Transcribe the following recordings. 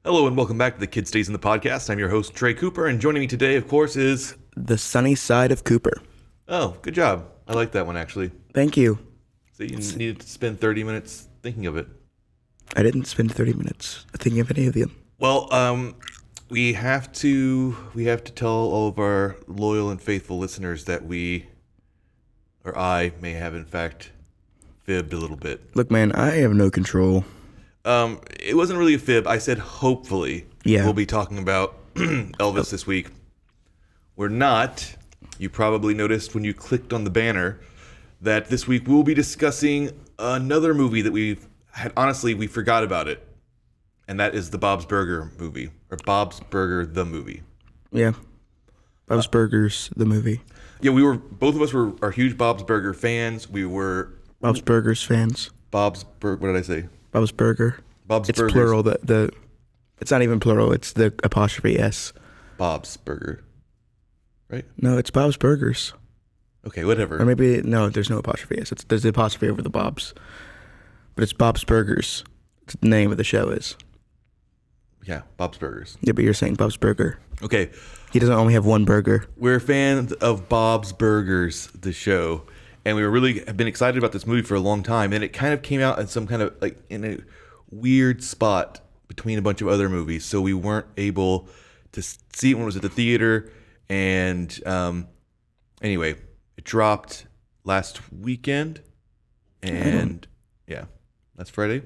Hello and welcome back to the Kid Stays in the Podcast. I'm your host, Trey Cooper, and joining me today, of course, is... The Sunny Side of Cooper. Oh, good job. I like that one, actually. Thank you. So you needed to spend 30 minutes thinking of it. I didn't spend 30 minutes thinking of any of them. Well, we have to tell all of our loyal and faithful listeners that I may have, in fact, fibbed a little bit. Look, man, I have no control. It wasn't really a fib. I said hopefully we'll be talking about Elvis this week. We're not. You probably noticed when you clicked on the banner that this week we'll be discussing another movie that we forgot about it. And that is the Bob's Burger movie. Or Bob's Burger, the movie. Yeah. Bob's Burgers, the movie. Yeah, both of us are huge Bob's Burger fans. We were... Bob's Burgers fans. What did I say? Bob's Burger. Bob's it's Burgers. Plural. It's not even plural. It's the apostrophe S. Bob's Burger. Right? No, it's Bob's Burgers. Okay, whatever. Or maybe, no, there's no apostrophe S. There's the apostrophe over the Bob's. But it's Bob's Burgers. It's the name of the show is. Yeah, Bob's Burgers. Yeah, but you're saying Bob's Burger. Okay. He doesn't only have one burger. We're fans of Bob's Burgers, the show. And we have been excited about this movie for a long time, and it kind of came out in some kind of in a weird spot between a bunch of other movies, so we weren't able to see it when it was at the theater. And anyway, it dropped last weekend, and yeah, that's Friday.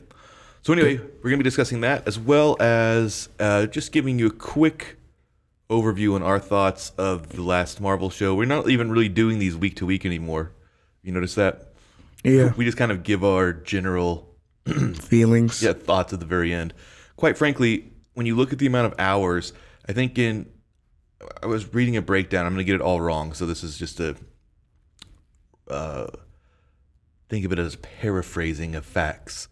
So anyway, we're gonna be discussing that as well as just giving you a quick overview on our thoughts of the last Marvel show. We're not even really doing these week to week anymore. You notice that? Yeah. We just kind of give our general feelings. Yeah, thoughts at the very end. Quite frankly, when you look at the amount of hours, I was reading a breakdown. I'm going to get it all wrong, so this is just a think of it as paraphrasing of facts.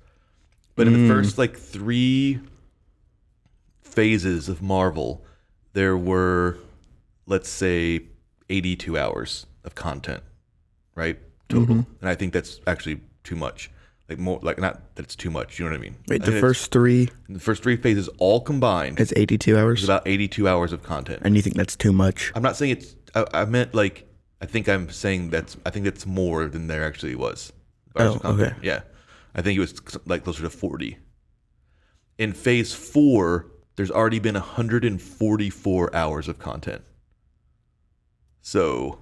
But in the first 3 phases of Marvel, there were, let's say, 82 hours of content, right? Total. And I think that's actually too much. Not that it's too much, you know what I mean? Wait, the first 3... The first 3 phases all combined. It's 82 hours? It's about 82 hours of content. And you think that's too much? I'm not saying it's... I meant I think I'm saying I think that's more than there actually was. Oh, okay. Yeah. I think it was closer to 40. In phase 4, there's already been 144 hours of content. So...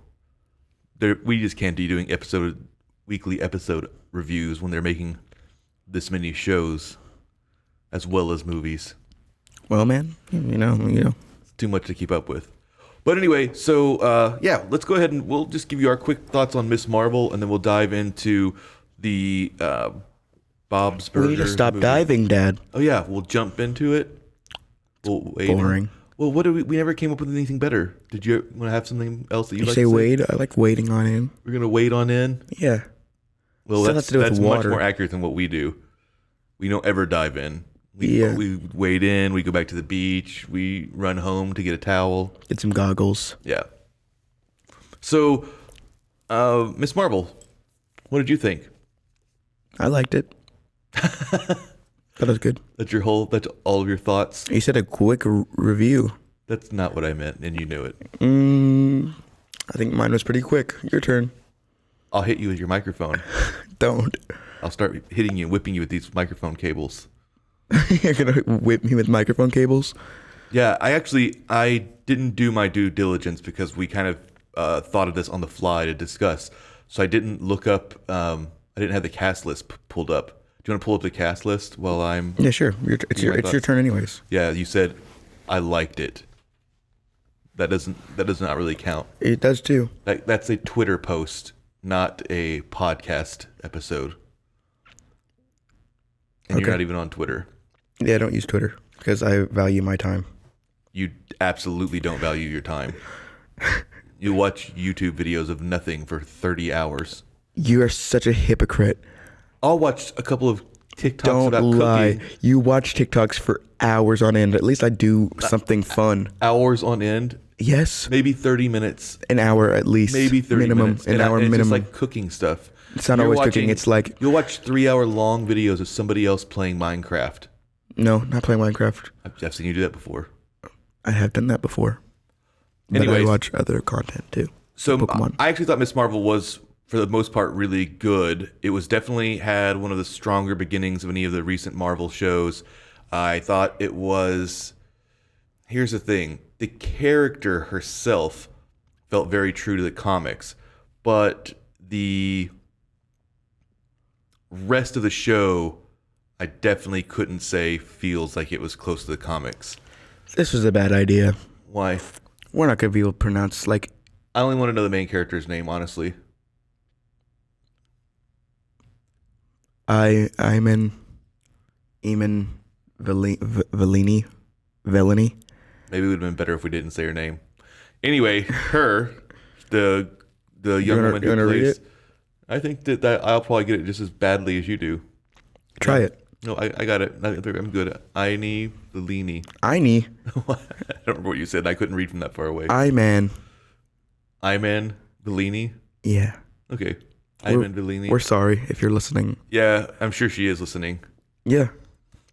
we just can't be doing weekly episode reviews when they're making this many shows as well as movies. Well, man, you know. It's too much to keep up with. But anyway, so let's go ahead and we'll just give you our quick thoughts on Ms. Marvel, and then we'll dive into the Bob's Burger. We need to stop movie. diving, Dad. Oh yeah, we'll jump into it. Boring. Well, what did we never came up with anything better. Did you want to have something else that you like say to say? wade? I like wading on in. We're going to wade on in? Yeah. Well, Still that's much more accurate than what we do. We don't ever dive in. We wade in, we go back to the beach, we run home to get a towel. Get some goggles. Yeah. So, Ms. Marvel, what did you think? I liked it. That was good. That's all of your thoughts? You said a quick review. That's not what I meant, and you knew it. I think mine was pretty quick. Your turn. I'll hit you with your microphone. Don't. I'll start hitting you and whipping you with these microphone cables. You're going to whip me with microphone cables? Yeah, I didn't do my due diligence because we kind of thought of this on the fly to discuss. So I didn't look up, I didn't have the cast list pulled up. Do you want to pull up the cast list while I'm... Yeah, sure. It's your turn anyways. Yeah, you said, I liked it. That does not really count. It does too. That's a Twitter post, not a podcast episode. And You're not even on Twitter. Yeah, I don't use Twitter because I value my time. You absolutely don't value your time. You watch YouTube videos of nothing for 30 hours. You are such a hypocrite. I'll watch a couple of TikToks Don't about lie. cooking. You watch TikToks for hours on end. At least I do something fun. Hours on end? Yes. Maybe 30 minutes. An hour at least. Maybe 30 minimum. minutes. An hour it's minimum. just like cooking stuff. It's not always cooking. It's like... You'll watch 3-hour long videos of somebody else playing Minecraft. No, not playing Minecraft. I've seen you do that before. I have done that before. But I Anyways. watch other content too. So Pokemon. I actually thought Miss Marvel was, for the most part, really good. It was definitely had one of the stronger beginnings of any of the recent Marvel shows. I thought it was. Here's the thing: the character herself felt very true to the comics, but the rest of the show, I definitely couldn't say feels like it was close to the comics. This was a bad idea. Why? We're not gonna be able to pronounce like I only want to know the main character's name, honestly. Eamon Vellini. Maybe it would have been better if we didn't say her name. Anyway, her, the young woman you who wanna read plays. it? I think that I'll probably get it just as badly as you do. Try it. No, I got it. I'm good. Aini Bellini. Aini. I don't remember what you said. I couldn't read from that far away. Iman. Iman Bellini. Yeah. Okay. Iman Bellini. We're sorry if you're listening. Yeah, I'm sure she is listening. Yeah.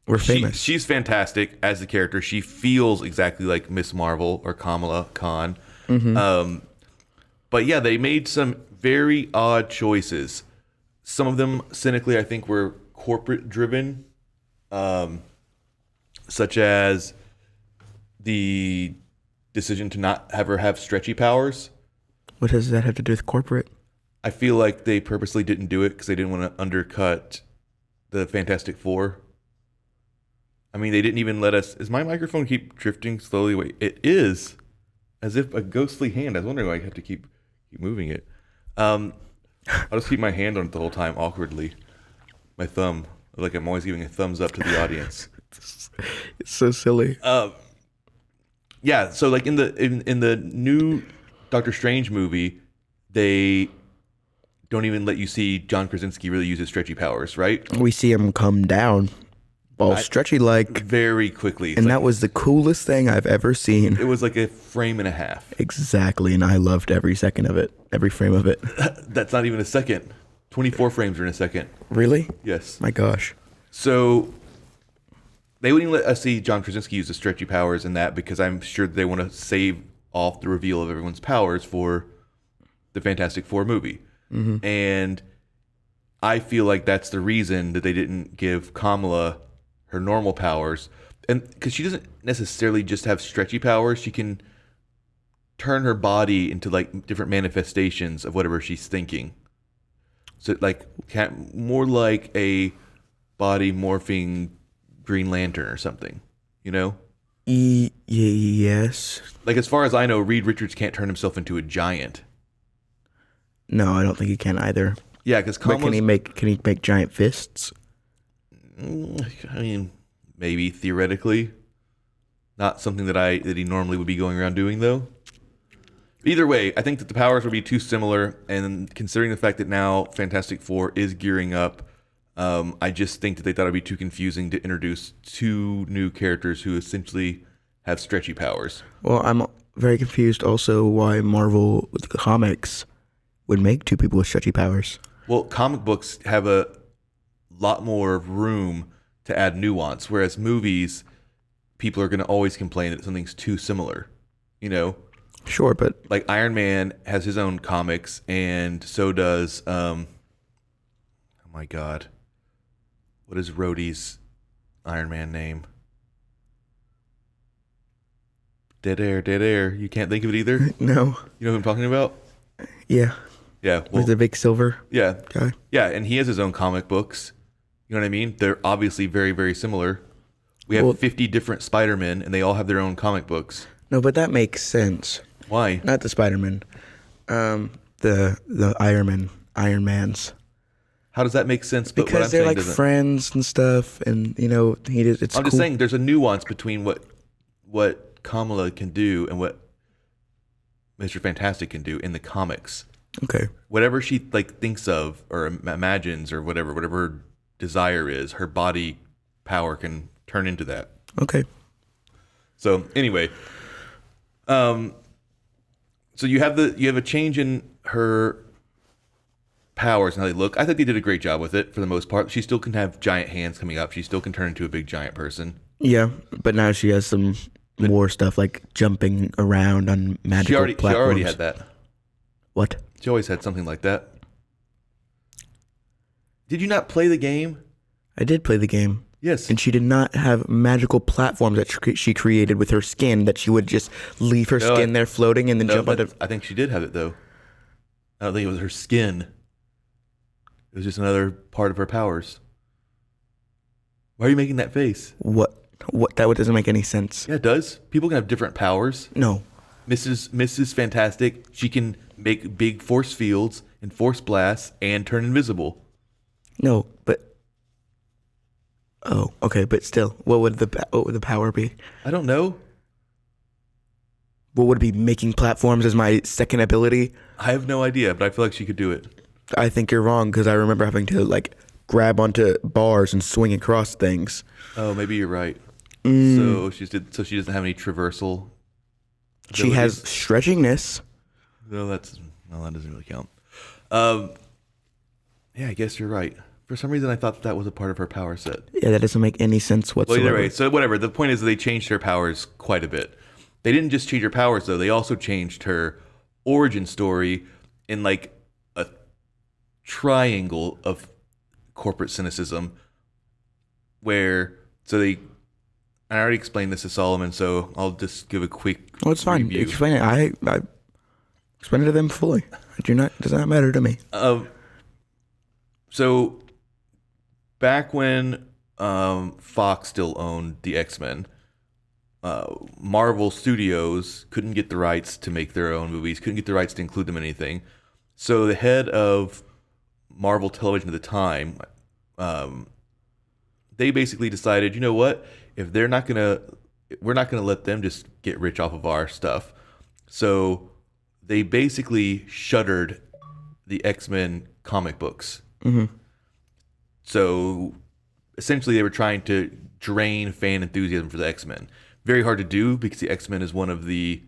We're famous. She's fantastic as the character. She feels exactly like Miss Marvel or Kamala Khan. But yeah, they made some very odd choices. Some of them, cynically, I think, were corporate driven, such as the decision to not have her have stretchy powers. What does that have to do with corporate? I feel like they purposely didn't do it because they didn't want to undercut the Fantastic Four. I mean, they didn't even let us. Is my microphone keep drifting slowly away? It is, as if a ghostly hand. I was wondering why I have to keep moving it. I'll just keep my hand on it the whole time, awkwardly. My thumb, like I'm always giving a thumbs up to the audience. It's so silly. Yeah, so like in the new Doctor Strange movie, they don't even let you see John Krasinski really use his stretchy powers, right? We see him come down, all stretchy like, Very quickly. It's and like- that was the coolest thing I've ever seen. it was like a frame and a half. Exactly, and I loved every second of it, every frame of it. That's not even a second. 24 frames are in a second. Really? Yes. My gosh. So they wouldn't let us see John Krasinski use the stretchy powers in that because I'm sure they want to save off the reveal of everyone's powers for the Fantastic Four movie. And I feel like that's the reason that they didn't give Kamala her normal powers. And because she doesn't necessarily just have stretchy powers, she can turn her body into like different manifestations of whatever she's thinking. So like more like a body morphing Green Lantern or something, you know? Yes. Like as far as I know, Reed Richards can't turn himself into a giant. No, I don't think he can either. Yeah, because But can he make giant fists? I mean, maybe theoretically, not something that he normally would be going around doing though. Either way, I think that the powers would be too similar, and considering the fact that now Fantastic Four is gearing up, I just think that they thought it'd be too confusing to introduce two new characters who essentially have stretchy powers. Well, I'm very confused also why Marvel with the comics would make two people with stretchy powers. Well, comic books have a lot more room to add nuance, whereas movies, people are going to always complain that something's too similar, you know? Sure, but Like Iron Man has his own comics, and so does oh my god, what is Rhodey's Iron Man name? Dead air. You can't think of it either. no. You know who I'm talking about? Yeah. Yeah. Well, With the big silver yeah, guy. yeah, and he has his own comic books. You know what I mean? They're obviously very, very similar. We have Well- 50 different Spider-Men, and they all have their own comic books. No, but that makes sense. Why? Not the Spider-Man. The Iron Mans. How does that make sense? But what I'm Because they're saying like doesn't. friends and stuff, and it's I'm cool. just saying there's a nuance between what Kamala can do and what Mr. Fantastic can do in the comics. Okay. Whatever she like thinks of or imagines or whatever her desire is, her body power can turn into that. Okay. So anyway, so you have a change in her powers and how they look, I think they did a great job with it for the most part. She still can have giant hands coming up. She still can turn into a big giant person. Yeah, but now she has some more stuff like jumping around on magical She platforms. already had that. What? She always had something like that. Did you not play the game? I did play the game. Yes. And she did not have magical platforms that she created with her skin that she would just leave her skin there floating and then No, jump but onto. I think she did have it though. I don't think it was her skin. It was just another part of her powers. Why are you making that face? What? That doesn't make any sense. Yeah, it does. People can have different powers. No. Mrs. Fantastic, she can make big force fields and force blasts and turn invisible. No, but. Oh, okay, but still, what would the power be? I don't know. What would it be? Making platforms as my second ability? I have no idea, but I feel like she could do it. I think you're wrong because I remember having to like grab onto bars and swing across things. Oh, maybe you're right. So she doesn't have any traversal. She has abilities? stretchingness. No, that doesn't really count. Yeah, I guess you're right. For some reason, I thought that was a part of her power set. Yeah, that doesn't make any sense Well, whatsoever. either way, so whatever. The point is that they changed her powers quite a bit. They didn't just change her powers, though. They also changed her origin story in like a triangle of corporate cynicism where, I already explained this to Solomon, so I'll just give a quick Oh, it's fine. review. Explain it. I explained it to them fully. Does not matter to me. So back when Fox still owned the X-Men, Marvel Studios couldn't get the rights to make their own movies, couldn't get the rights to include them in anything. So the head of Marvel Television at the time, they basically decided, you know what? If we're not gonna let them just get rich off of our stuff. So they basically shuttered the X-Men comic books. Mm-hmm. So essentially, they were trying to drain fan enthusiasm for the X-Men. Very hard to do because the X-Men is one of the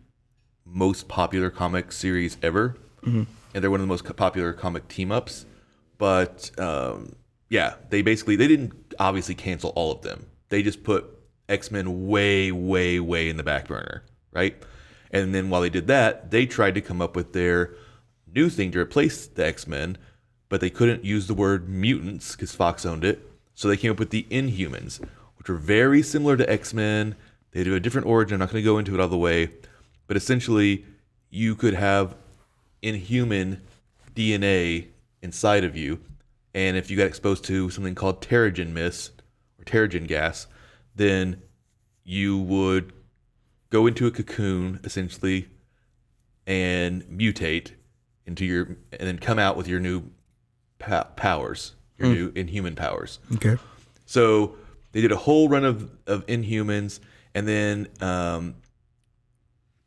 most popular comic series ever, and they're one of the most popular comic team-ups. But yeah, they didn't obviously cancel all of them. They just put X-Men way, way, way in the back burner, right? And then while they did that, they tried to come up with their new thing to replace the X-Men, but they couldn't use the word mutants because Fox owned it. So they came up with the Inhumans, which are very similar to X-Men. They do a different origin. I'm not going to go into it all the way, but essentially, you could have Inhuman DNA inside of you, and if you got exposed to something called Terrigen mist or Terrigen gas, then you would go into a cocoon essentially and mutate and then come out with your new powers, your new Inhuman powers. Okay. So they did a whole run of Inhumans, and then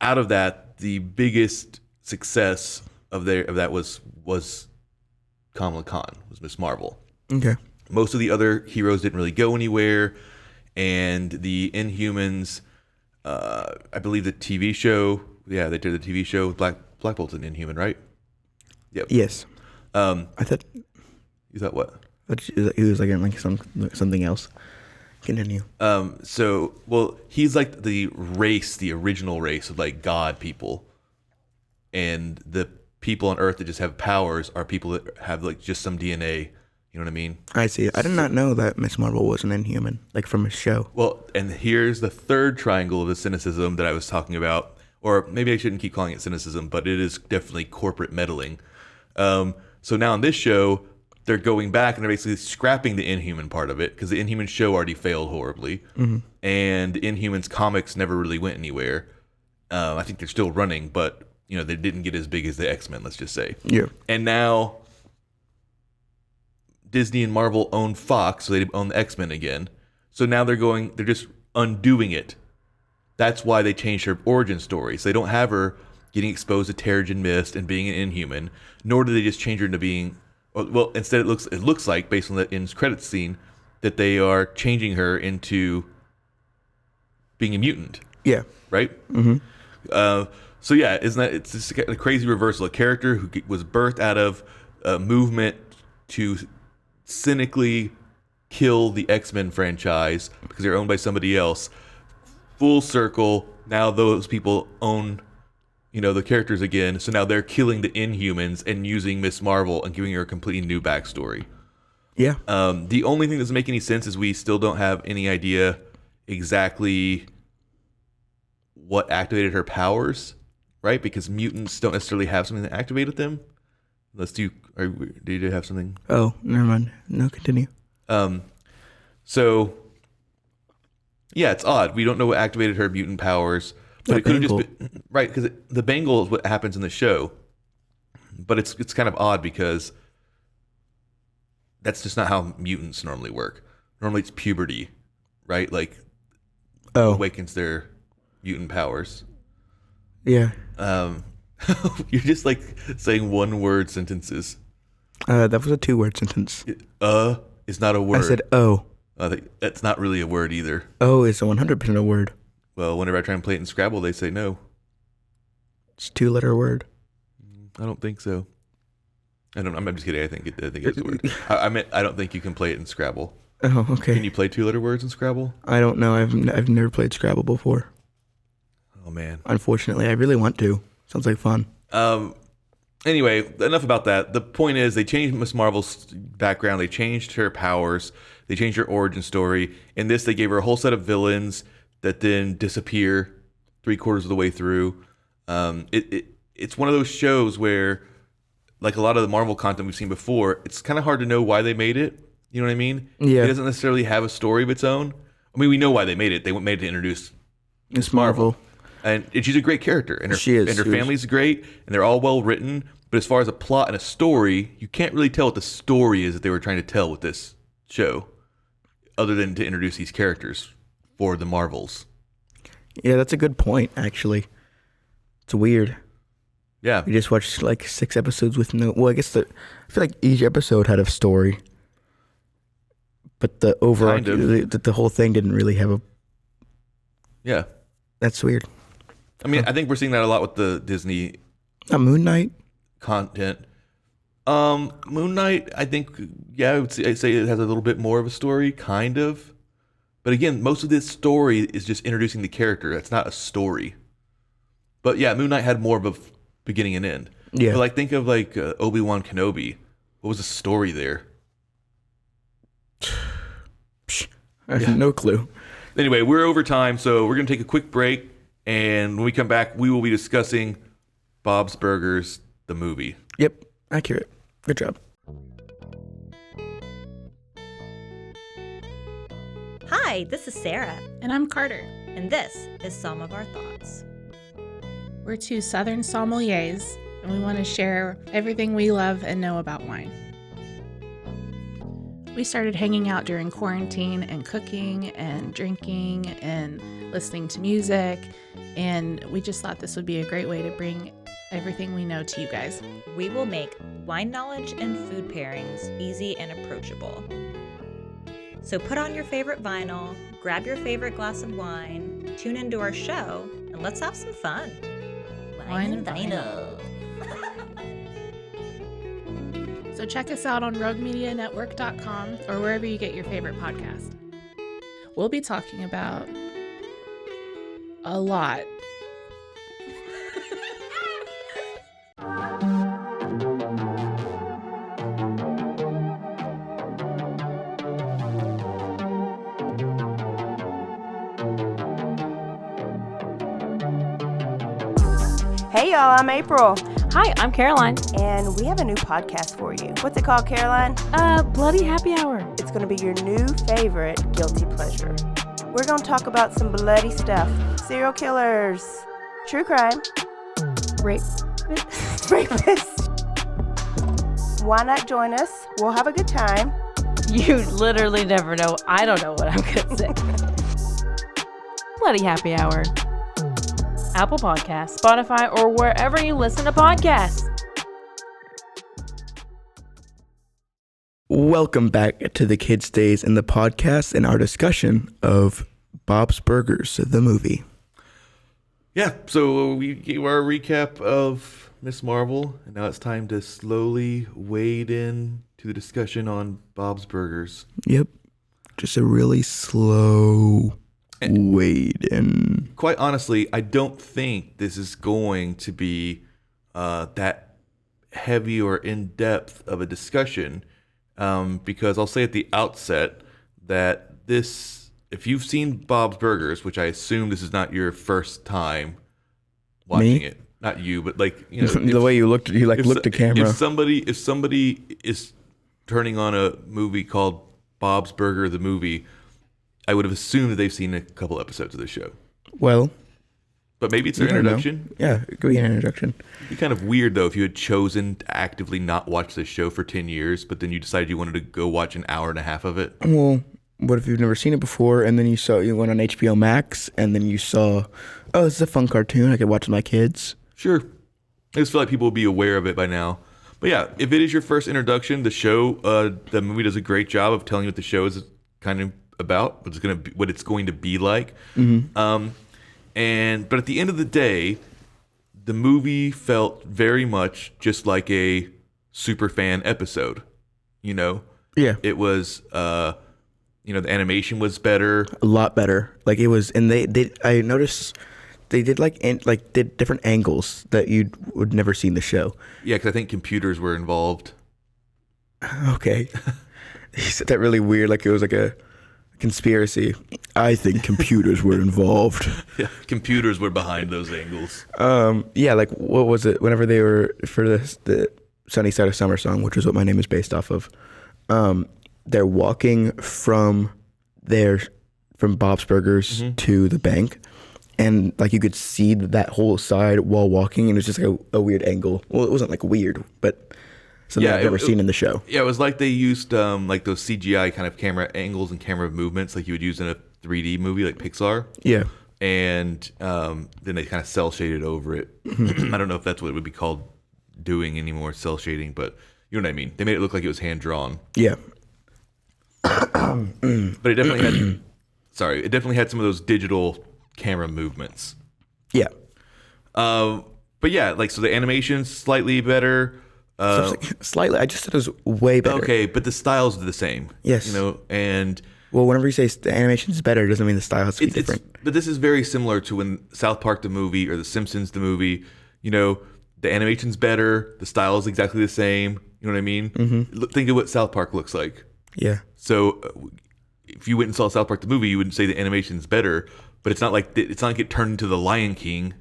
out of that, the biggest success of that was Kamala Khan, was Miss Marvel. Okay. Most of the other heroes didn't really go anywhere, and the Inhumans, I believe the TV show, yeah, they did the TV show with Black Bolt's an Inhuman, right? Yep. Yes. I thought You thought what? he was like in like something else. Continue. Well, he's like the original race of like God people, and the people on Earth that just have powers are people that have like just some DNA. You know what I mean? I see. I did not know that Miss Marvel was an Inhuman, like from a show. Well, and here's the third triangle of the cynicism that I was talking about, or maybe I shouldn't keep calling it cynicism, but it is definitely corporate meddling. So now on this show, they're going back and they're basically scrapping the Inhuman part of it because the Inhuman show already failed horribly, and the Inhumans comics never really went anywhere. I think they're still running, but you know they didn't get as big as the X-Men. Let's just say. Yeah. And now Disney and Marvel own Fox, so they own the X-Men again. So now they're just undoing it. That's why they changed her origin story. So they don't have her getting exposed to Terrigen mist and being an Inhuman, nor do they just change her into being. Well, instead it looks like, based on the end credits scene, that they are changing her into being a mutant, Yeah. right? So yeah, isn't that it's just a crazy reversal? A character who was birthed out of movement to cynically kill the X-Men franchise because they're owned by somebody else. Full circle. Now those people own, the characters again. So now they're killing the Inhumans and using Miss Marvel and giving her a completely new backstory. Yeah. The only thing that doesn't make any sense is we still don't have any idea exactly what activated her powers, right? Because mutants don't necessarily have something that activated them. Did you have something? Oh, never mind. No, continue. So yeah, it's odd. We don't know what activated her mutant powers, but The it could have just bangle. been right because the bangle is what happens in the show. But it's kind of odd because that's just not how mutants normally work. Normally it's puberty, right? Like awakens their mutant powers. Yeah. You're just like saying one word sentences. That was a 2-word sentence. Is not a word. I said oh. That's not really a word either. Oh is 100% a word. Well, whenever I try and play it in Scrabble, they say no. It's a 2-letter word. I don't think so. I'm just kidding. I think it's a word. I don't think you can play it in Scrabble. Oh, okay. Can you play 2-letter words in Scrabble? I don't know. I've never played Scrabble before. Oh man. Unfortunately, I really want to. Sounds like fun. Anyway, enough about that. The point is they changed Miss Marvel's background. They changed her powers. They changed her origin story. In this, they gave her a whole set of villains that then disappear 3/4 of the way through. It's one of those shows where, like a lot of the Marvel content we've seen before, it's kind of hard to know why they made it. You know what I mean? Yeah. It doesn't necessarily have a story of its own. I mean, we know why they made it. They made it to introduce Miss Marvel. and she's a great character, and her She is. and her She was- family's great, and they're all well written. But as far as a plot and a story, you can't really tell what the story is that they were trying to tell with this show, other than to introduce these characters for the Marvels. Yeah, that's a good point, actually. It's weird. Yeah, We just watched like 6 episodes with no... Well, I guess I feel like each episode had a story. But the overall... Kind of. The whole thing didn't really have a... yeah. That's weird. I mean, I think we're seeing that a lot with the Disney Moon Knight? content. Moon Knight, I think, yeah, I'd say it has a little bit more of a story, kind of. But again, most of this story is just introducing the character. That's not a story. But yeah, Moon Knight had more of a beginning and end. Yeah. But like, think of like Obi-Wan Kenobi. What was the story there? I have no clue. Anyway, we're over time, so we're going to take a quick break. And when we come back, we will be discussing Bob's Burgers, the movie. Yep, accurate. Good job. Hi, this is Sarah, And I'm Carter. and this is Some of Our Thoughts. We're 2 Southern sommeliers, and we want to share everything we love and know about wine. We started hanging out during quarantine and cooking and drinking and listening to music, and we just thought this would be a great way to bring everything we know to you guys. We will make wine knowledge and food pairings easy and approachable. So put on your favorite vinyl, grab your favorite glass of wine, tune into our show, and let's have some fun. Wine and vinyl. So check us out on roguemedianetwork.com or wherever you get your favorite podcast. We'll be talking about a lot. Hey y'all, I'm April, Hi, I'm Caroline. and we have a new podcast for you. What's it called, Caroline? Bloody Happy Hour. It's going to be your new favorite guilty pleasure. We're going to talk about some bloody stuff. Serial killers, true crime, Rape. rapists. Why not join us? We'll have a good time. You literally never know. I don't know what I'm going to say. Bloody Happy Hour. Apple Podcasts, Spotify, or wherever you listen to podcasts. Welcome back to the Kids Days in the podcast and our discussion of Bob's Burgers, the movie. Yeah, so we gave our recap of Miss Marvel, and now it's time to slowly wade in to the discussion on Bob's Burgers. Yep. Just a really slow wade in. Quite honestly, I don't think this is going to be that heavy or in-depth of a discussion, because I'll say at the outset that this, if you've seen Bob's Burgers, which I assume this is not your first time watching it, not you, but like, you know, The way you looked, looked at camera. If somebody is turning on a movie called Bob's Burger the movie, I would have assumed that they've seen a couple episodes of the show. Well, But maybe it's their I don't know. introduction. Yeah, it could be an introduction. It'd be kind of weird though if you had chosen to actively not watch this show for 10 years, but then you decided you wanted to go watch an hour and a half of it. Well, what if you've never seen it before, and then you went on HBO Max, and then you saw, oh, this is a fun cartoon I could watch with my kids. Sure. I just feel like people would be aware of it by now. But yeah, if it is your first introduction, the movie does a great job of telling you what the show is kind of about, what it's going to be like. But at the end of the day, the movie felt very much just like a Superfan episode. You know, Yeah, it was. The animation was better. a lot better. Like it was, and I noticed they did did different angles that you would never see in the show. Yeah, because I think computers were involved. Okay, he said that really weird, like it was like a conspiracy. I think computers were involved. Yeah, computers were behind those angles. Yeah, like what was it? Whenever they were for the Sunny Side of Summer song, which is what my name is based off of. They're walking from Bob's Burgers to the bank, and like you could see that whole side while walking, and it was just like a weird angle. Well, it wasn't like weird, but something I've never seen in the show. Yeah, it was like they used like those CGI kind of camera angles and camera movements like you would use in a 3D movie like Pixar. Yeah, And then they kind of cell shaded over it. I don't know if that's what it would be called doing anymore, cell shading, but you know what I mean. They made it look like it was hand drawn. yeah, But it definitely had some of those digital camera movements. yeah. But yeah, like so the animation's slightly better. Slightly, I just said it was way better. Okay, but the styles are the same. Yes. You know, and Well, whenever you say the animation is better, it doesn't mean the style has to be different. but this is very similar to when South Park the movie or The Simpsons the movie, you know, the animation's better, the style is exactly the same. You know what I mean? Think of what South Park looks like. Yeah. So if you went and saw South Park the movie, you wouldn't say the animation's better, but it's not like it turned into The Lion King.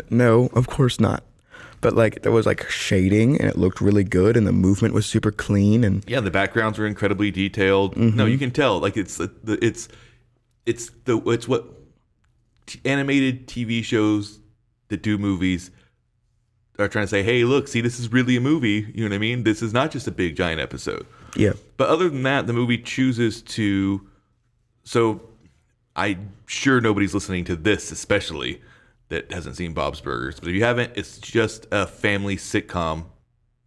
No, of course not. But like there was like shading, and it looked really good, and the movement was super clean, and Yeah, the backgrounds were incredibly detailed. No, you can tell like it's what animated TV shows that do movies are trying to say, hey, look, see, this is really a movie. You know what I mean? This is not just a big giant episode. yeah. But other than that, the movie chooses to. So I'm sure nobody's listening to this, especially that hasn't seen Bob's Burgers. But if you haven't, it's just a family sitcom,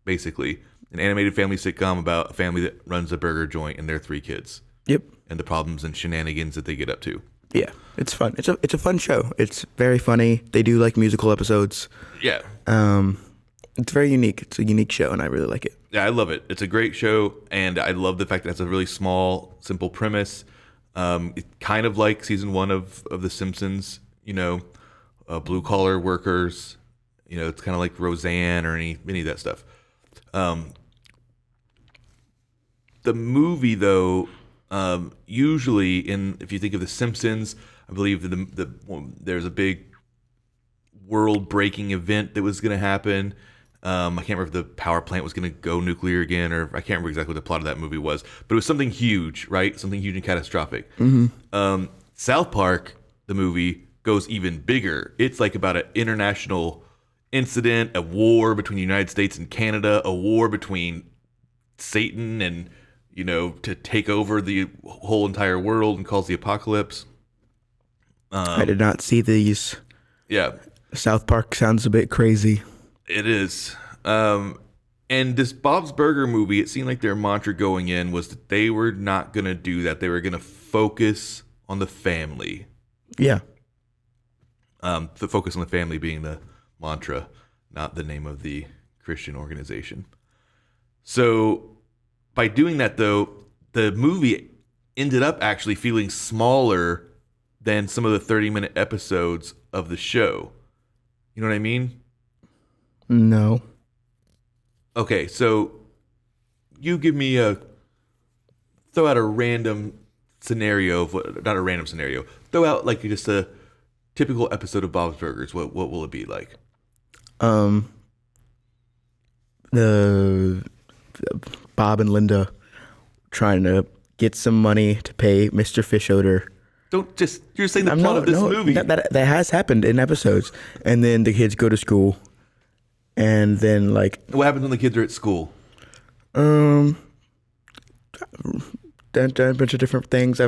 basically an animated family sitcom about a family that runs a burger joint and their 3 kids Yep. and the problems and shenanigans that they get up to. Yeah. It's fun. It's a fun show. It's very funny. They do like musical episodes. Yeah. It's very unique. It's a unique show, and I really like it. Yeah, I love it. It's a great show, and I love the fact that it's a really small, simple premise. It's kind of like season 1 of The Simpsons, you know, blue collar workers. You know, it's kind of like Roseanne or any of that stuff. The movie, though, usually if you think of The Simpsons, I believe that there's a big world-breaking event that was going to happen. I can't remember if the power plant was going to go nuclear again, or I can't remember exactly what the plot of that movie was, but it was something huge, right? Something huge and catastrophic. South Park, the movie, goes even bigger. It's like about an international incident, a war between the United States and Canada, a war between Satan and, you know, to take over the whole entire world and cause the apocalypse. I did not see these. Yeah. South Park sounds a bit crazy. It is. And this Bob's Burger movie, it seemed like their mantra going in was that they were not going to do that. They were going to focus on the family. Yeah. The focus on the family being the mantra, not the name of the Christian organization. So by doing that, though, the movie ended up actually feeling smaller than some of the 30-minute episodes of the show. You know what I mean? No. Okay, so you give me throw out a random scenario of not a random scenario. Throw out like just a typical episode of Bob's Burgers. What will it be like? The Bob and Linda trying to get some money to pay Mr. Fishoder. You're saying the plot of this movie. That has happened in episodes. And then the kids go to school. And then like What happens when the kids are at school? done a bunch of different things.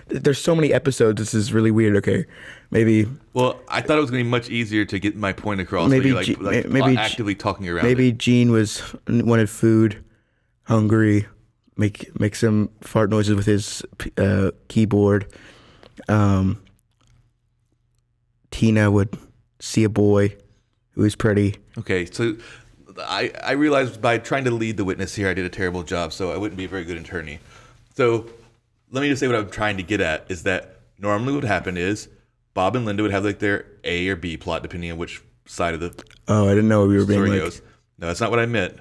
There's so many episodes. This is really weird. Okay, maybe. Well, I thought it was going to be much easier to get my point across. Maybe but you're maybe actively talking around. Maybe it. Gene wanted food, hungry, make some fart noises with his keyboard. Tina would see a boy who was pretty. Okay, so I realized by trying to lead the witness here, I did a terrible job, so I wouldn't be a very good attorney. So let me just say what I'm trying to get at is that normally what would happen is Bob and Linda would have like their A or B plot, depending on which side of the Oh, I didn't know we were being story like. goes. No, that's not what I meant.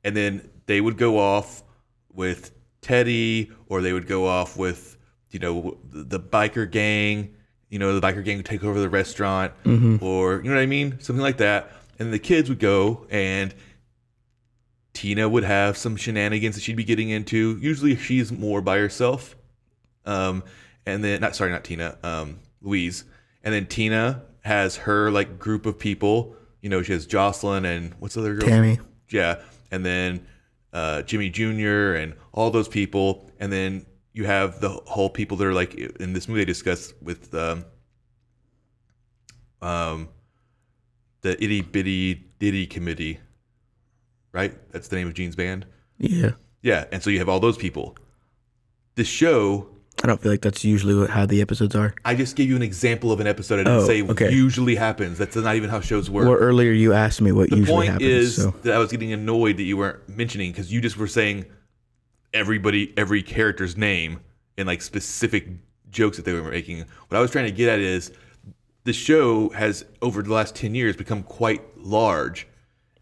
And then they would go off with Teddy, or they would go off with, the biker gang. The biker gang would take over the restaurant, or, you know what I mean? Something like that. And the kids would go, and Tina would have some shenanigans that she'd be getting into. Usually she's more by herself. And then, not Tina, Louise. And then Tina has her, like, group of people. She has Jocelyn and what's the other girl? Tammy. Yeah. And then Jimmy Jr. and all those people. And then you have the whole people that are, like, in this movie they discuss with the Itty Bitty Ditty Committee, right? That's the name of Gene's band. Yeah. Yeah, and so you have all those people. The show, I don't feel like that's usually how the episodes are. I just gave you an example of an episode. I didn't say okay. usually happens. That's not even how shows work. Well, earlier you asked me what The usually point happens. is So. that I was getting annoyed that you weren't mentioning, because you just were saying every character's name and like specific jokes that they were making. What I was trying to get at is the show has, over the last 10 years, become quite large.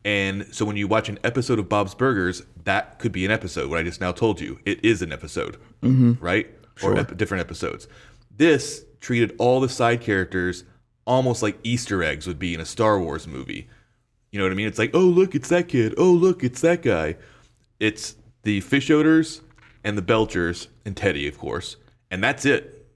And so when you watch an episode of Bob's Burgers, that could be an episode. What I just now told you, it is an episode, right? Sure. Or different episodes. This treated all the side characters almost like Easter eggs would be in a Star Wars movie. You know what I mean? It's like, oh, look, it's that kid. Oh, look, it's that guy. It's the Fishoders and the Belchers and Teddy, of course. And that's it.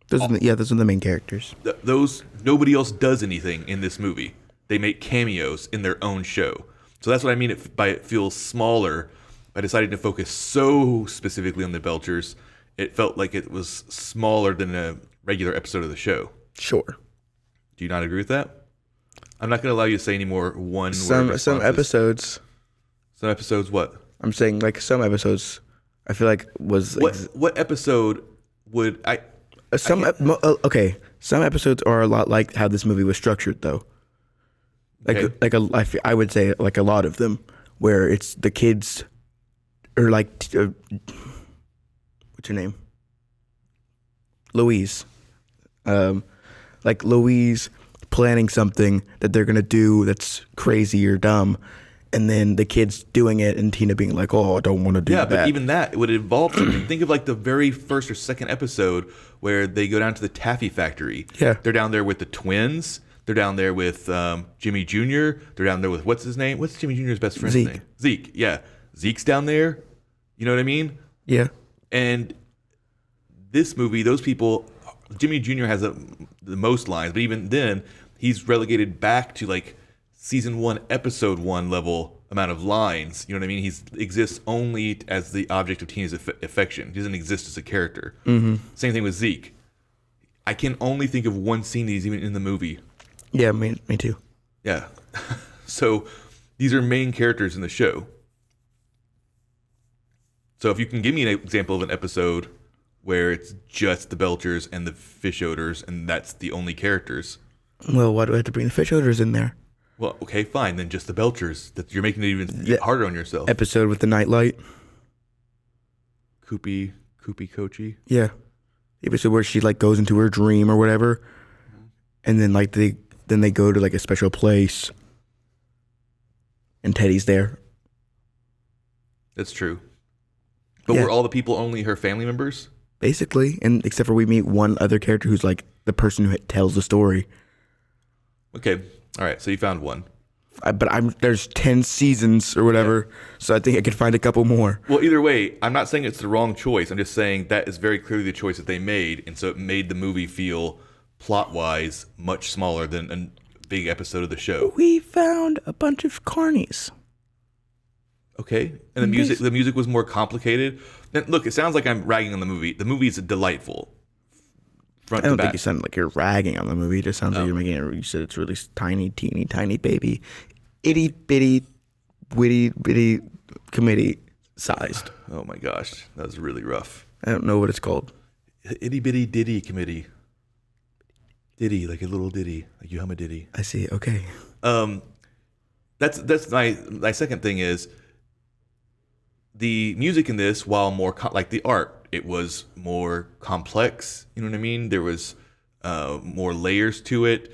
Those are the main characters. Those, nobody else does anything in this movie. They make cameos in their own show. So that's what I mean by it feels smaller. By deciding to focus so specifically on the Belchers, it felt like it was smaller than a regular episode of the show. Sure. Do you not agree with that? I'm not going to allow you to say any more one-word Some responses. episodes. Some episodes what? I'm saying like some episodes. I feel like was What episode would I... okay. Some episodes are a lot like how this movie was structured, though. Okay. I would say like a lot of them, where it's the kids, or like what's your name? Louise. Like Louise planning something that they're gonna do that's crazy or dumb, and then the kids doing it, and Tina being like, "Oh, I don't want to do that." Yeah, but even that, it would involve something. Think of like the very first or second episode where they go down to the taffy factory. Yeah. They're down there with the twins. They're down there with Jimmy Jr. They're down there with, what's his name? What's Jimmy Jr.'s best friend's Zeke. name? Zeke, yeah. Zeke's down there. You know what I mean? Yeah. And this movie, those people, Jimmy Jr. has the most lines, but even then, he's relegated back to like season 1, episode 1 level amount of lines. You know what I mean? He exists only as the object of Tina's affection. He doesn't exist as a character. Mm-hmm. Same thing with Zeke. I can only think of one scene that he's even in the movie. Yeah, me too. Yeah. So these are main characters in the show. So if you can give me an example of an episode where it's just the Belchers and the Fishoders and that's the only characters. Well, why do I have to bring the Fishoders in there? Well, okay, fine. Then just the Belchers. That you're making it even The harder on yourself. Episode with the nightlight. Koopy Kochi. Yeah. The episode where she like goes into her dream or whatever, and then like they go to like a special place, and Teddy's there. That's true. But Yeah. were all the people only her family members? Basically, and except for we meet one other character who's like the person who tells the story. Okay. All right. So you found one. There's 10 seasons or whatever, so I think I could find a couple more. Well, either way, I'm not saying it's the wrong choice. I'm just saying that is very clearly the choice that they made, and so it made the movie feel plot-wise much smaller than a big episode of the show. We found a bunch of carnies. Okay, and the music was more complicated. And look, it sounds like I'm ragging on the movie. The movie is delightful. Front I don't to think back. you sound like you're ragging on the movie. It just sounds like you're making it. You said it's really tiny, teeny, tiny baby, itty bitty, witty bitty committee sized. Oh my gosh, that was really rough. I don't know what it's called. Itty bitty ditty committee. Ditty, like a little ditty, like you hum a ditty. I see. Okay. That's my second thing is the music in this, while more like the art, it was more complex. You know what I mean? There was more layers to it.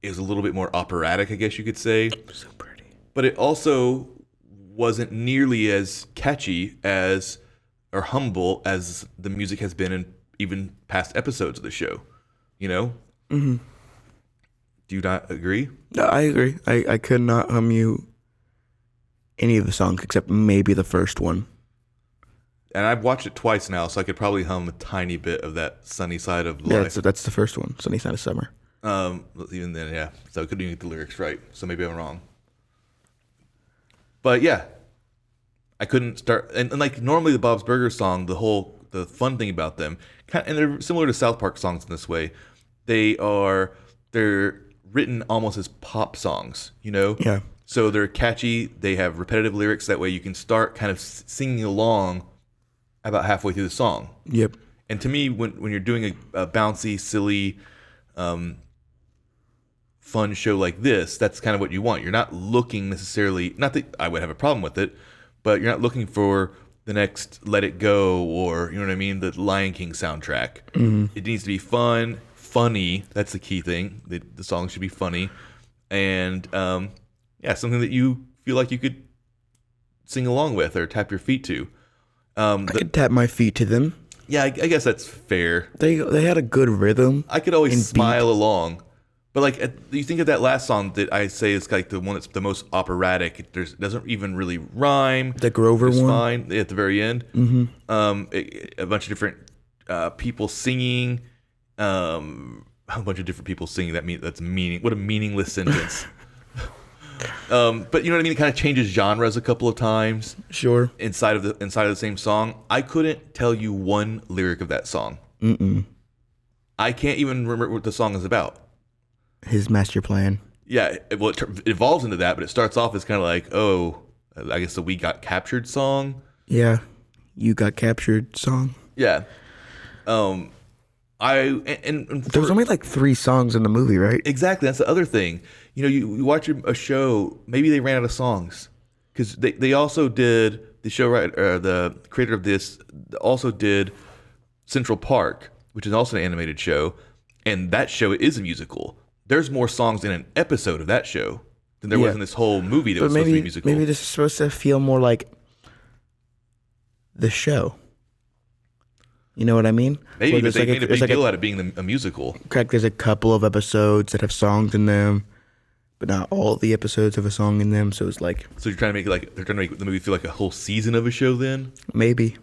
It was a little bit more operatic, I guess you could say. So pretty. But it also wasn't nearly as catchy as or humble as the music has been in even past episodes of the show. You know? Mm-hmm. Do you not agree? No, I agree. I could not hum you any of the songs except maybe the first one. And I've watched it twice now, so I could probably hum a tiny bit of that Sunny Side of Yeah, Life. that's the first one. Sunny Side of Summer. Even then, yeah. So I couldn't even get the lyrics right. So maybe I'm wrong. But yeah, I couldn't start. And like normally the Bob's Burgers song, the fun thing about them, and they're similar to South Park songs in this way. They're written almost as pop songs, you know? Yeah. So they're catchy. They have repetitive lyrics. That way you can start kind of singing along about halfway through the song. Yep. And to me, when you're doing a bouncy, silly, fun show like this, that's kind of what you want. You're not looking necessarily, not that I would have a problem with it, but you're not looking for the next Let It Go or, you know what I mean, the Lion King soundtrack. Mm-hmm. It needs to be fun, funny. That's the key thing. The song should be funny. And, something that you feel like you could sing along with or tap your feet to. I could tap my feet to them. Yeah, I guess that's fair. They had a good rhythm. I could always and smile along. But like, you think of that last song that I say is like the one that's the most operatic. It doesn't even really rhyme. The Grover it's one? fine at the very end. Mm-hmm. A bunch of different people singing. A bunch of different people singing. That's meaning. What a meaningless sentence. But you know what I mean. It kind of changes genres a couple of times. Sure. Inside of the same song. I couldn't tell you one lyric of that song. I can't even remember what the song is about. His master plan. Yeah, it evolves into that, but it starts off as kind of like, oh, I guess the We Got Captured song. Yeah. You Got Captured song. Yeah. And There was only like 3 songs in the movie, right? exactly, that's the other thing. You know, you watch a show, maybe they ran out of songs because they also did the show the creator of this also did Central Park, which is also an animated show, and that show is a musical. There's more songs in an episode of that show than there was in this whole movie that was supposed to be musical. Maybe this is supposed to feel more like the show. You know what I mean? Maybe, Where but there's they made a big there's deal out of being a musical. Correct. There's a couple of episodes that have songs in them, but not all the episodes have a song in them. So it's like So you're trying to make they're trying to make the movie feel like a whole season of a show then? maybe.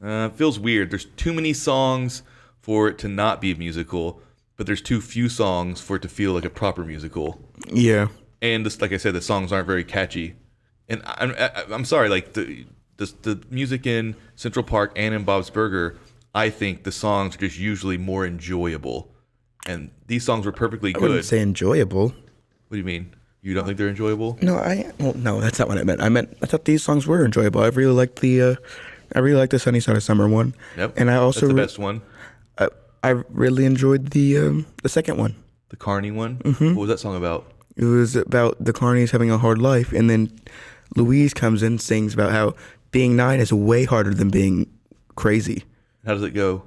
It feels weird. There's too many songs for it to not be a musical, but there's too few songs for it to feel like a proper musical. Yeah. And this, like I said, the songs aren't very catchy. And I'm sorry, like the music in Central Park and in Bob's Burger, I think the songs are just usually more enjoyable. And these songs were perfectly I good. wouldn't say enjoyable. What do you mean? You don't think they're enjoyable? No, no, that's not what I meant. I thought these songs were enjoyable. I really liked the Sunny Side of Summer one. Yep. And I also that's the best one. I really enjoyed the second one. The Carney one. Mm-hmm. What was that song about? It was about the carnies having a hard life, and then Louise comes in and sings about how being 9 is way harder than being crazy. How does it go?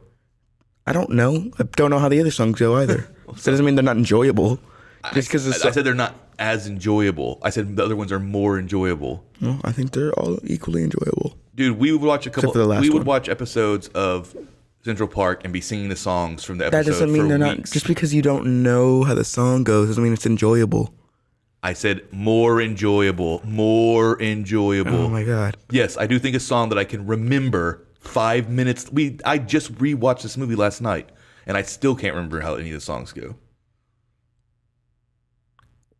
I don't know. I don't know how the other songs go either. That doesn't mean they're not enjoyable. Just because I said they're not as enjoyable. I said the other ones are more enjoyable. No, I think they're all equally enjoyable. Dude, we would watch for the last we would one. watch episodes of Central Park and be singing the songs from the episode. That doesn't mean for they're weeks. not. Just because you don't know how the song goes doesn't mean it's enjoyable. I said more enjoyable. More enjoyable. Oh my god. Yes, I do think a song that I can remember 5 minutes. I just rewatched this movie last night, and I still can't remember how any of the songs go.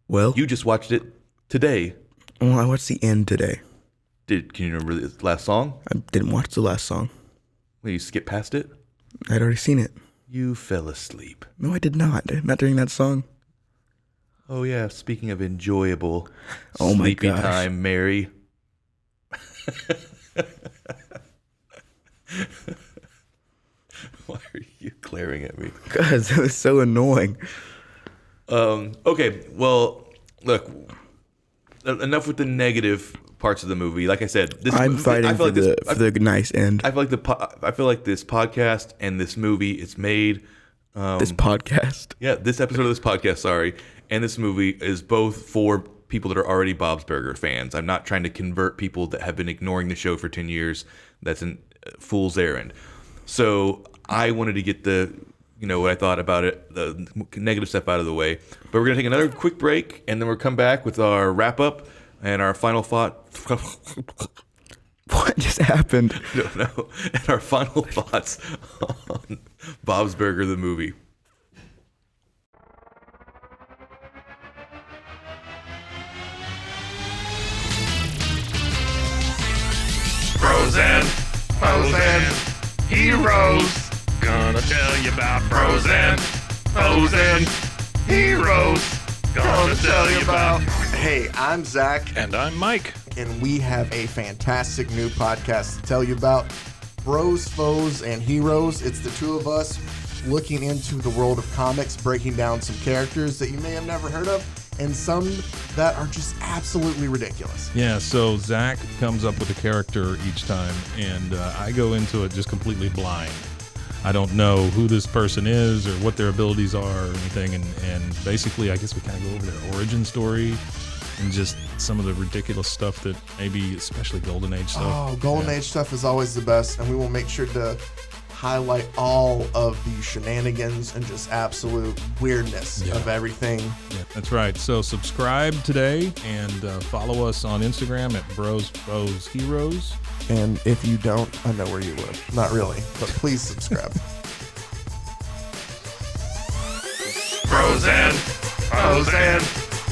Well, You just watched it today. I watched the end today. Can you remember the last song? I didn't watch the last song. Well, you skip past it? I'd already seen it. You fell asleep. No, I did not. Not during that song. Oh yeah, speaking of enjoyable, Oh my sleepy gosh. time, Mary. Why are you glaring at me? Because that was so annoying. Okay, well, look, enough with the negative parts of the movie. Like I said, I'm fighting for this, the nice end. I feel like this podcast and this movie is made. This podcast. Yeah, this episode of this podcast, sorry, and this movie is both for people that are already Bob's Burger fans. I'm not trying to convert people that have been ignoring the show for 10 years. That's a fool's errand. So I wanted to get what I thought about it, the negative stuff out of the way. But we're going to take another quick break, and then we'll come back with our wrap-up and our final thought. What just happened? No. And our final thoughts on Bob's Burger, the movie. Frozen, heroes. Gonna tell you about Frozen, heroes. Gonna tell you about. Hey, I'm Zach, And I'm Mike. and we have a fantastic new podcast to tell you about. Bros, Foes, and Heroes. It's the two of us looking into the world of comics, breaking down some characters that you may have never heard of, and some that are just absolutely ridiculous. Yeah, so Zach comes up with a character each time, and I go into it just completely blind. I don't know who this person is or what their abilities are or anything, and basically I guess we kind of go over their origin story and just some of the ridiculous stuff that maybe, especially Golden Age stuff. Oh, Golden Age stuff is always the best, and we will make sure to highlight all of the shenanigans and just absolute weirdness of everything. Yeah, that's right. So subscribe today and follow us on Instagram at Bros Foes Heroes. And if you don't, I know where you live. Not really, but please subscribe. Frozen,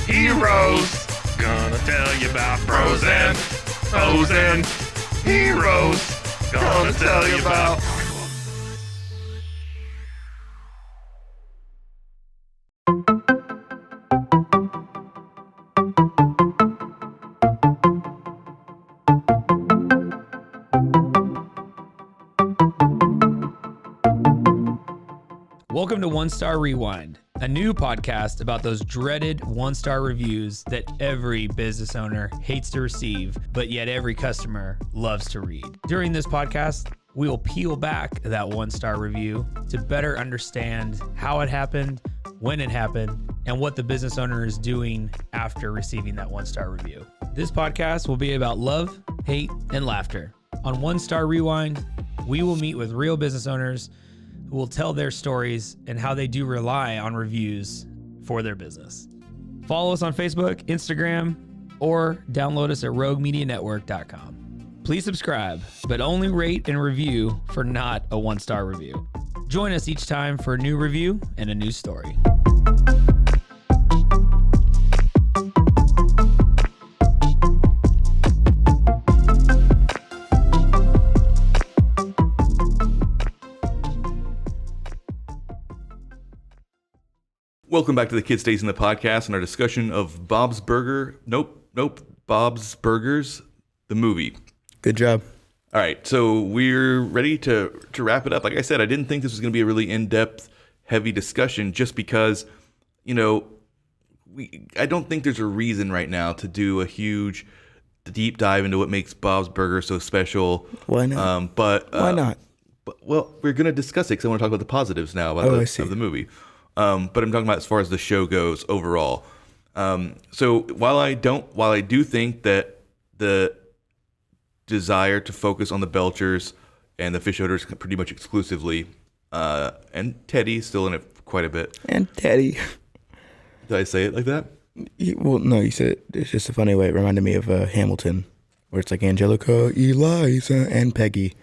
heroes. Gonna tell you about Frozen, heroes. Gonna tell you about. Welcome to One Star Rewind, a new podcast about those dreaded one-star reviews that every business owner hates to receive, but yet every customer loves to read. During this podcast, we will peel back that one-star review to better understand how it happened, when it happened, and what the business owner is doing after receiving that one-star review. This podcast will be about love, hate, and laughter. On One Star Rewind, we will meet with real business owners who will tell their stories and how they do rely on reviews for their business. Follow us on Facebook, Instagram, or download us at roguemedianetwork.com. Please subscribe, but only rate and review for not a one-star review. Join us each time for a new review and a new story. Welcome back to the Kid Stays in the Podcast and our discussion of Bob's Burger. Bob's Burgers, the movie. Good job. All right, so we're ready to wrap it up. Like I said, I didn't think this was going to be a really in-depth, heavy discussion just because, we I don't think there's a reason right now to do a huge deep dive into what makes Bob's Burger so special. Why not? Why not? Well, we're going to discuss it because I want to talk about the positives now I of see. the movie. But I'm talking about as far as the show goes overall. So while I do think that the desire to focus on the Belchers and the fish odors pretty much exclusively, and Teddy still in it quite a bit. And Teddy. Did I say it like that? Well, no, you said it's just a funny way. It reminded me of Hamilton, where it's like Angelica, Eliza, and Peggy,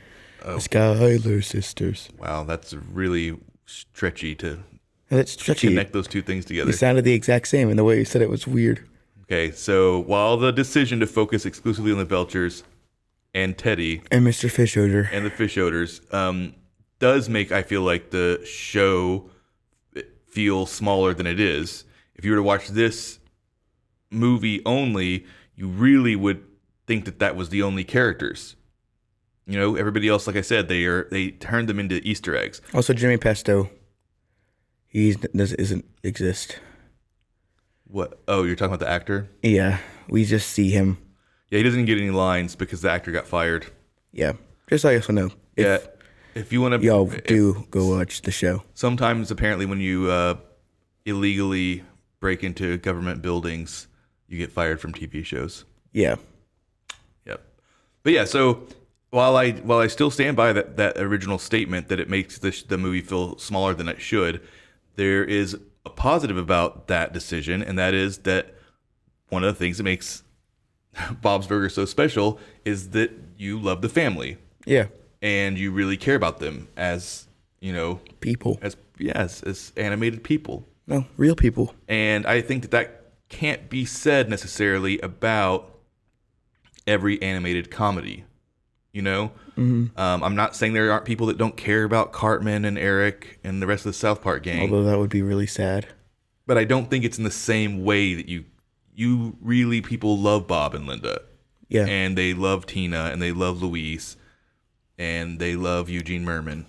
the Schuyler sisters. Wow, that's really stretchy to It's stretchy. connect those two things together. It sounded the exact same, and the way you said it was weird. Okay, so while the decision to focus exclusively on the Belchers and Teddy And Mr. Fish Odor. and the fish odors does make, I feel like, the show feel smaller than it is. If you were to watch this movie only, you really would think that that was the only characters. You know, everybody else, like I said, they turned them into Easter eggs. Also, Jimmy Pesto. He doesn't exist. What? Oh, you're talking about the actor? Yeah, we just see him. Yeah, he doesn't get any lines because the actor got fired. Yeah, just so you also know. If you want to, y'all do go watch the show. Sometimes, apparently, when you illegally break into government buildings, you get fired from TV shows. Yeah. Yep. But yeah, so while I still stand by that original statement that it makes the movie feel smaller than it should, there is a positive about that decision, and that is that one of the things that makes Bob's Burger so special is that you love the family. Yeah. And you really care about them as, people. As animated people. No, real people. And I think that can't be said necessarily about every animated comedy. Mm-hmm. I'm not saying there aren't people that don't care about Cartman and Eric and the rest of the South Park gang. Although that would be really sad. But I don't think it's in the same way that you really, people love Bob and Linda. Yeah. And they love Tina and they love Louise and they love Eugene Merman.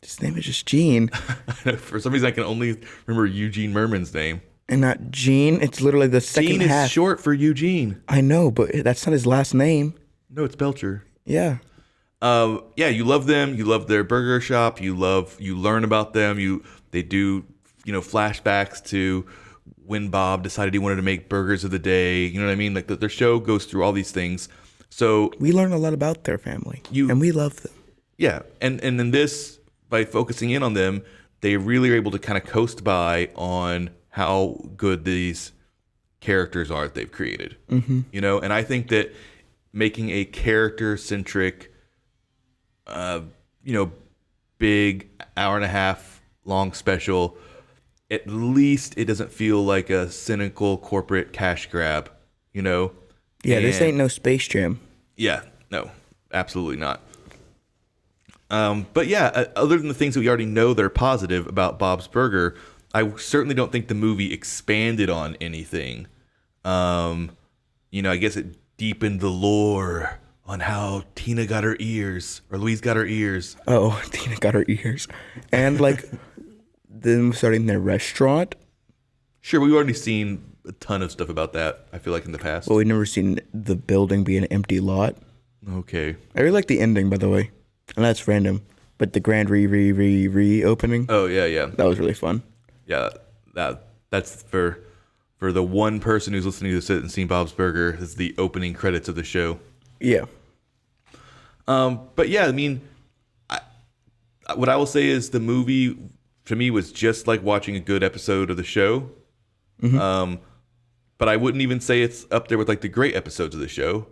His name is just Gene. For some reason, I can only remember Eugene Merman's name. And not Gene. It's literally the second Gene half. is short for Eugene. I know, but that's not his last name. No, it's Belcher. Yeah. Yeah, you love them. You love their burger shop. You learn about them. They do, flashbacks to when Bob decided he wanted to make burgers of the day. You know what I mean? Like their show goes through all these things. So we learn a lot about their family, and we love them. Yeah, and in this, by focusing in on them, they really are able to kind of coast by on how good these characters are that they've created. Mm-hmm. And I think that making a character-centric, big hour-and-a-half long special, at least it doesn't feel like a cynical corporate cash grab, Yeah, this ain't no Space Jam. Yeah, no, absolutely not. But yeah, other than the things that we already know that are positive about Bob's Burger, I certainly don't think the movie expanded on anything. I guess it deepened the lore on how Tina got her ears, or Louise got her ears. Oh, Tina got her ears. And them starting their restaurant. Sure, we've already seen a ton of stuff about that, I feel like, in the past. Well, we've never seen the building be an empty lot. Okay. I really like the ending, by the way. And that's random. But the grand re-opening. Oh, yeah. That was really fun. Yeah, that's for the one person who's listening to this and seen Bob's Burger, is the opening credits of the show. Yeah. But yeah, I mean, what I will say is the movie, to me, was just like watching a good episode of the show. Mm-hmm. But I wouldn't even say it's up there with like the great episodes of the show.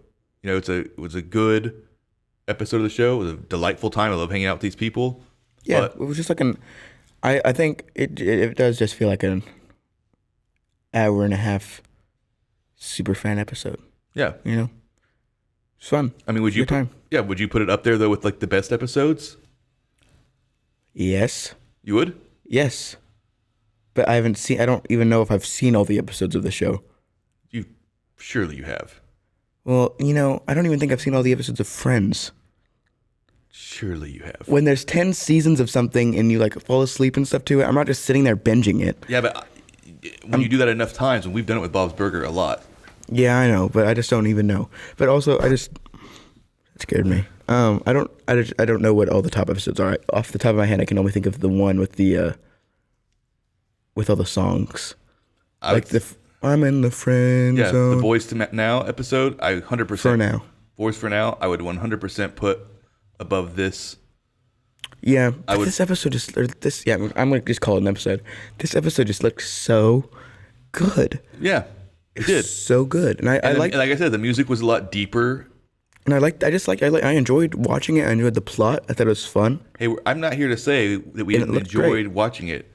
It was a good episode of the show. It was a delightful time. I love hanging out with these people. Yeah, But it was just like I think it does just feel like an hour and a half super fan episode. Yeah. It's fun. I mean, would you put it up there though with like the best episodes? Yes. You would? Yes. But I don't even know if I've seen all the episodes of the show. Surely you have. Well, I don't even think I've seen all the episodes of Friends. Surely you have. When there's 10 seasons of something and you fall asleep and stuff to it, I'm not just sitting there binging it. Yeah, but when you do that enough times, and we've done it with Bob's Burger a lot. Yeah, I know, but I just don't even know. But also, it scared me. I don't know what all the top episodes are. Off the top of my head, I can only think of the one with the with all the songs, I'm in the friend zone. The Boys to Now episode. I 100% For Now. Boys for Now. I would 100% put above this. Yeah, this episode just I'm gonna just call it an episode. This episode just looked so good. Yeah, it did so good, and I like. Like I said, the music was a lot deeper. And I enjoyed watching it. I enjoyed the plot. I thought it was fun. Hey, I'm not here to say that we didn't enjoy watching it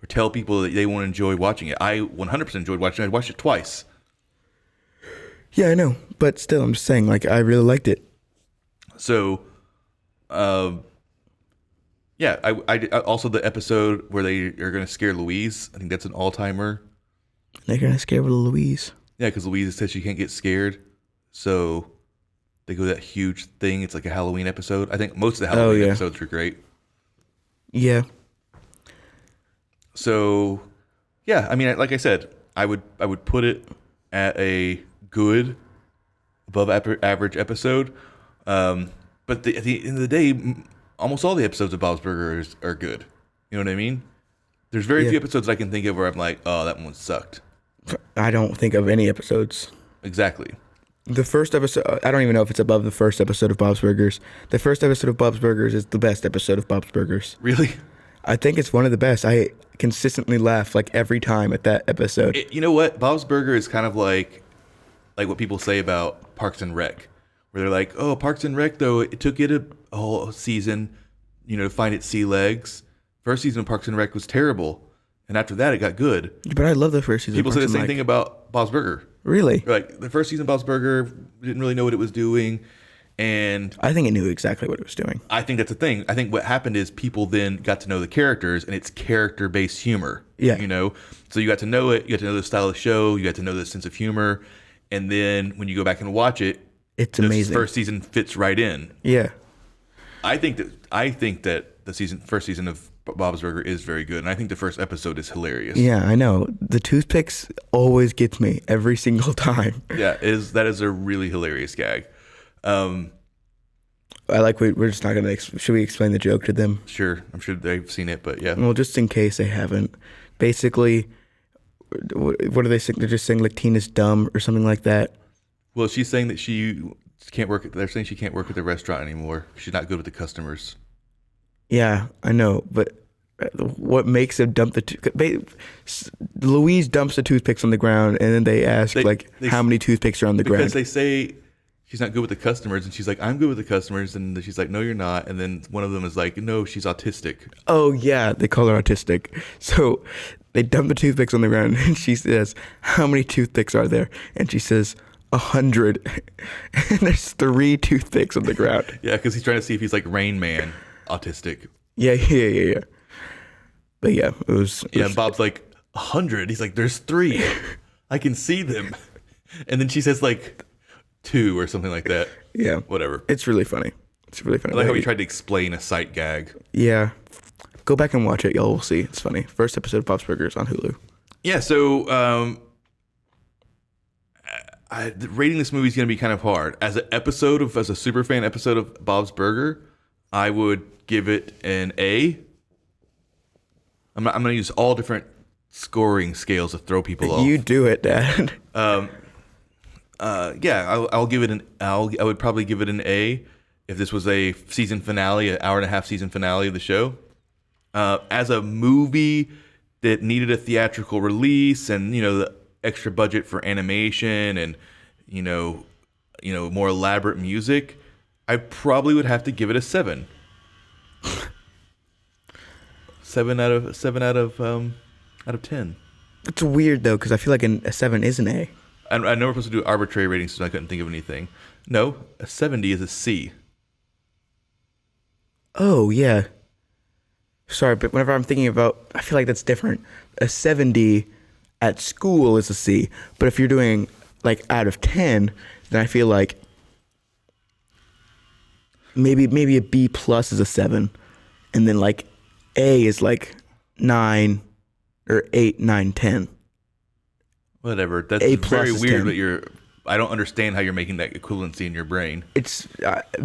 or tell people that they won't enjoy watching it. I 100% enjoyed watching it. I watched it twice. Yeah, I know. But still, I'm just saying, like, I really liked it. So, yeah, I also the episode where they are going to scare Louise. I think that's an all-timer. They're going to scare Louise. Yeah, because Louise says she can't get scared. So they go to that huge thing. It's like a Halloween episode. I think most of the Halloween episodes are great. Yeah. So, yeah, I mean, like I said, I would put it at a good, above average episode. But at the end of the day, almost all the episodes of Bob's Burgers are good. You know what I mean? There's very few episodes I can think of where I'm like, oh, that one sucked. I don't think of any episodes. Exactly. The first episode, I don't even know if it's above the first episode of Bob's Burgers. The first episode of Bob's Burgers is the best episode of Bob's Burgers. Really? I think it's one of the best. I consistently laugh like every time at that episode. You know what? Bob's Burger is kind of like what people say about Parks and Rec, where they're like, oh, Parks and Rec, though, it took it a whole season, to find its sea legs. First season of Parks and Rec was terrible. And after that, it got good. But I love the first season. People say the same thing about Bob's Burger. Really? Like, the first season of Bob's Burger didn't really know what it was doing. And I think it knew exactly what it was doing. I think that's the thing. I think what happened is people then got to know the characters, and it's character-based humor. Yeah. So you got to know it. You got to know the style of the show. You got to know the sense of humor. And then when you go back and watch it, it's amazing. The first season fits right in. Yeah. I think that the first season of Bob's Burger is very good, and I think the first episode is hilarious. Yeah, I know. The toothpicks always gets me every single time. Yeah, that is a really hilarious gag. I like. We're just not gonna. Should we explain the joke to them? Sure, I'm sure they've seen it, but yeah. Well, just in case they haven't. Basically, what do they say? They're just saying like Tina's dumb or something like that. Well, she's saying that she can't work. They're saying she can't work at the restaurant anymore. She's not good with the customers. Yeah, I know, but what makes them dump Louise dumps the toothpicks on the ground, and then they ask how many toothpicks are on the ground. Because they say she's not good with the customers, and she's like, I'm good with the customers, and she's like, no, you're not. And then one of them is like, no, she's autistic. Oh yeah, they call her autistic. So they dump the toothpicks on the ground, and she says, how many toothpicks are there? And she says, 100. And there's 3 toothpicks on the ground. Yeah, because he's trying to see if he's like Rain Man autistic. Yeah. But yeah, it was. Yeah, Bob's like 100. He's like, there's 3. I can see them. And then she says like 2 or something like that. Yeah, whatever. It's really funny. I like how he tried to explain a sight gag. Yeah, go back and watch it. Y'all will see. It's funny. First episode of Bob's Burgers on Hulu. Yeah. So, rating this movie is going to be kind of hard. As a super fan episode of Bob's Burger, I would give it an A. I'm going to use all different scoring scales to throw people off. You do it, Dad. Yeah, I'll give it I would probably give it an A if this was a season finale, an hour-and-a-half season finale of the show. As a movie that needed a theatrical release and, the extra budget for animation and, more elaborate music, I probably would have to give it a 7. 7 out of 10. It's weird though, because I feel like a 7 is an A. I know we're supposed to do arbitrary ratings, so I couldn't think of anything. No, a 70 is a C. Oh yeah. Sorry, but whenever I'm thinking about, I feel like that's different. A 70 at school is a C, but if you're doing like out of 10, then I feel like maybe a B plus is a 7, and then like A is like 9 or 8, 9, 10. Whatever. That's A+ very is weird 10. that I don't understand how you're making that equivalency in your brain. It's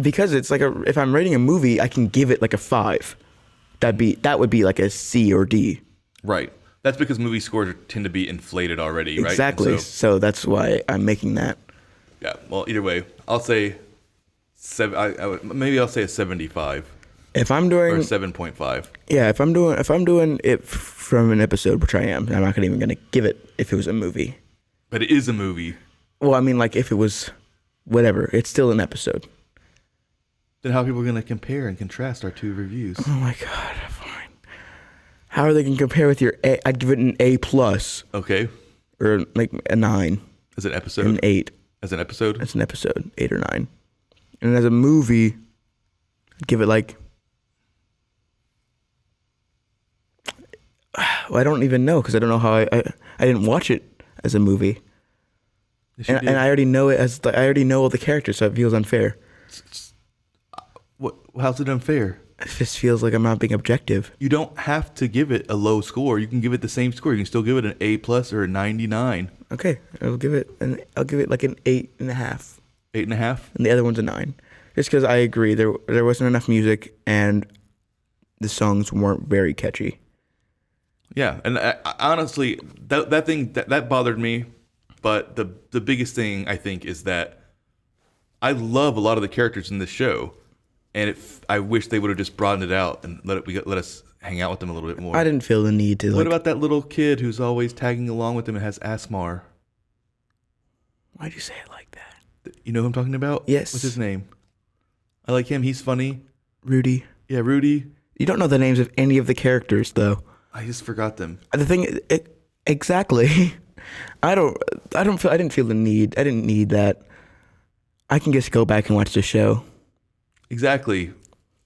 because it's like if I'm rating a movie, I can give it like a 5. That would be like a C or D. Right. That's because movie scores tend to be inflated already, right? Exactly. And So that's why I'm making that. yeah. Well, either way, I'll say maybe I'll say a 75 If I'm or doing 7.5. yeah, if I'm doing it from an episode, which I am, I'm not even gonna give it if it was a movie. But it is a movie. Well, I mean, like if it was whatever, it's still an episode. Then how are people going to compare and contrast our two reviews? Oh my god, fine. How are they gonna compare with your A? I'd give it an A+, Okay. or like a 9, As an episode? an 8. As an episode? As an episode, 8 or 9. And as a movie, I'd give it like. Well, I don't even know because I don't know how I didn't watch it as a movie. Yes, you And did. I already know it as I already know all the characters, so it feels unfair. What? How's it unfair? It just feels like I'm not being objective. You don't have to give it a low score. You can give it the same score. You can still give it an A+ or a 99. Okay, I'll give it like an 8.5, 8.5? and the other one's a 9. Just because I agree there wasn't enough music and the songs weren't very catchy. Yeah, and I honestly, that thing that bothered me, but the biggest thing I think is that I love a lot of the characters in this show, and I wish they would have just broadened it out and let us hang out with them a little bit more. I didn't feel the need to. What about that little kid who's always tagging along with them and has Asmar? Why'd you say it like that? You know who I'm talking about? Yes. What's his name? I like him. He's funny. Rudy. Yeah, Rudy. You don't know the names of any of the characters, though. I just forgot them. The thing, exactly. I didn't feel the need. I didn't need that. I can just go back and watch the show. Exactly.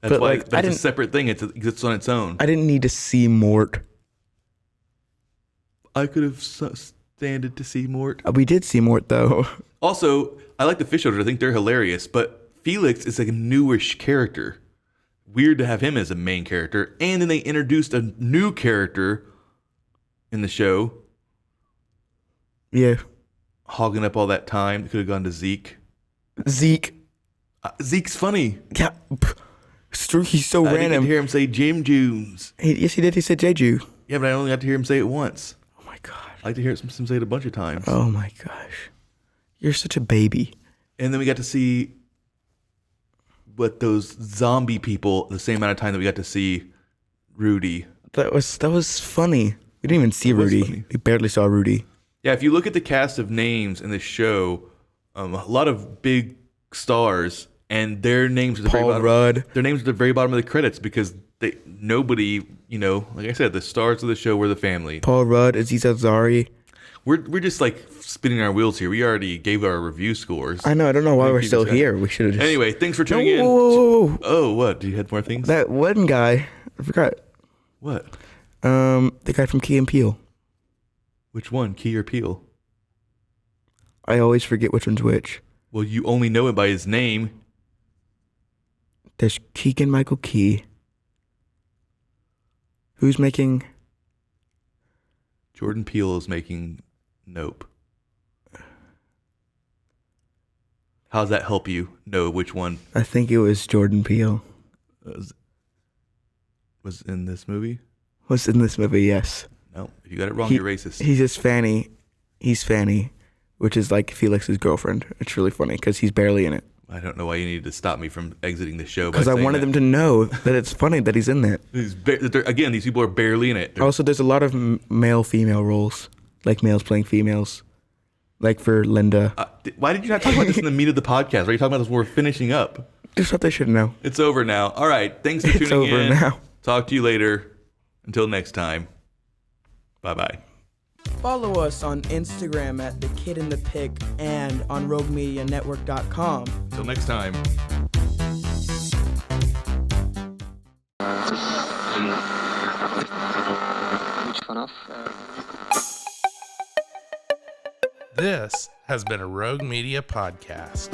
That's But, why like, that's a separate thing. It exists on its own. I didn't need to see Mort. I could have standed to see Mort. We did see Mort, though. Also, I like the fish odors. I think they're hilarious. But Felix is like a newish character. Weird to have him as a main character. And then they introduced a new character in the show. Yeah. Hogging up all that time. Could have gone to Zeke. Zeke. Zeke's funny. Yeah. He's so I didn't get random. to hear him say Jim Junes. Yes, he did. He said Jeju. Yeah, but I only got to hear him say it once. Oh my gosh. I like to hear him say it a bunch of times. Oh my gosh. You're such a baby. And then we got to see what those zombie people the same amount of time that we got to see Rudy. That was funny. We didn't even see It was Rudy. funny. We barely saw Rudy. Yeah, if you look at the cast of names in this show, a lot of big stars, and their names are the very Paul bottom. Rudd. Their names are the very bottom of the credits because nobody, like I said, the stars of the show were the family. Paul Rudd, Aziz Ansari. We're just like spinning our wheels here. We already gave our review scores. I know. I don't know why Thank we're you, still Scott. here. We should have just. Anyway, thanks for tuning in. Whoa. Oh, what? Do you have more things? That one guy. I forgot. What? The guy from Key and Peele. Which one? Key or Peele? I always forget which one's which. Well, you only know it by his name. There's Keegan-Michael Key. Who's making? Jordan Peele is making Nope. How does that help you know which one I think it was Jordan Peele. was in this movie? Was in this movie, yes. No, if you got it wrong, you're racist. He's just Fanny. He's Fanny, which is like Felix's girlfriend. It's really funny because he's barely in it. I don't know why you needed to stop me from exiting the show. Because I wanted them to know that it's funny that he's in that. Again, these people are barely in it. Also, there's a lot of male-female roles, like males playing females, like for Linda. Why did you not talk about this in the meat of the podcast? Why are you talking about this when we're finishing up? Just what they should know. It's over now. All right. Thanks for It's tuning over in. now. Talk to you later. Until next time. Bye-bye. Follow us on Instagram at The Kid in the Pick and on RogueMediaNetwork.com. Until next time. This has been a Rogue Media podcast.